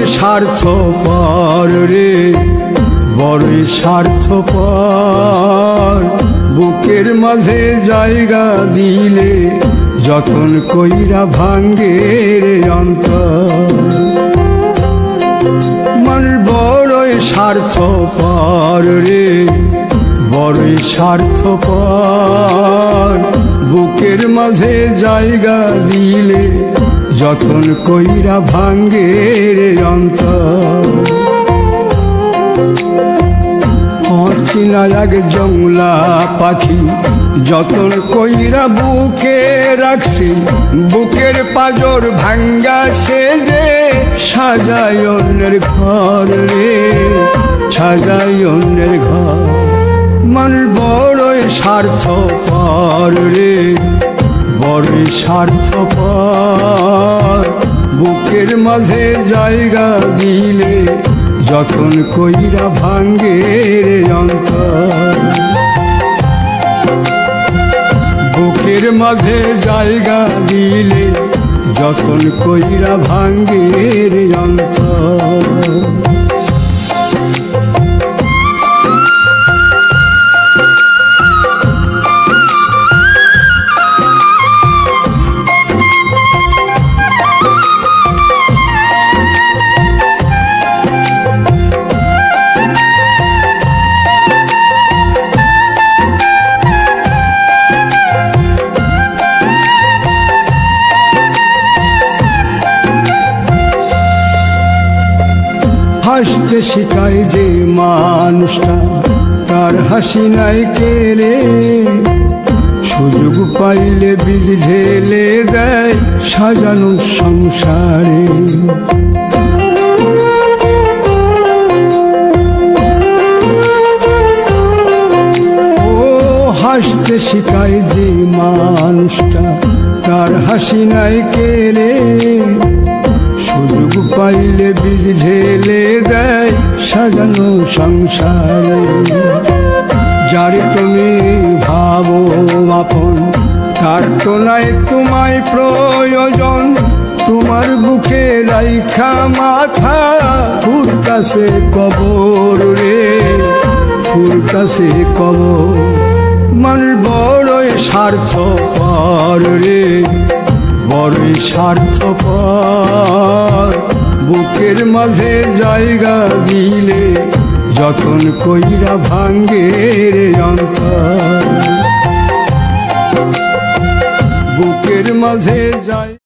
বড়ই স্বার্থপর রে, বড়ই স্বার্থপর। বুকের মাঝে জায়গা দিলে যতন কইরা ভাঙ্গে রে অন্তর। মানুষ বড়ই স্বার্থপর রে, বড়ই স্বার্থপর। বুকের মাঝে জায়গা দিলে যতন কইরা ভাঙ্গে রে অন্তর। অচেনা এক জংলা পাখি যতন কইরা বুকে রাখছি, বুকের পাজর ভাঙ্গা সে যে সাজায় অন্যের ঘর রে, সাজায় অন্যের ঘর। মানুষ বড়ই স্বার্থপর রে, বড়ই স্বার্থপর। বুকের মাঝে জায়গা দিলে যতন কইরা ভাঙ্গে রে অন্তর। বুকের মাঝে জায়গা দিলে যতন কইরা ভাঙ্গে রে অন্তর। হাসতে শিখায় যে মানুষটা তার হাসি নাই কেড়ে, সুযোগ পাইলে বীজ ঢেলে দেয় সাজানো সংসারে। ও হাসতে শিখায় যে মানুষটা তার হাসি নাই কেড়ে, সুযোগ পাইলে বীজ ঢেলে দেয় সাজানো সংসারে। যারে তুমি ভাবো আপন তার তো নাই তোমায় প্রয়োজন, তোমার বুকে রাইখা মাথা ফুরতাছে কবর রে, ফুরতাছে কবর। মানুষ বড়ই স্বার্থপর রে, বড়ই স্বার্থপর। বুকের মাঝে জায়গা দিলে যতন কইরা ভাঙ্গে রে অন্তর। বুকের মাঝে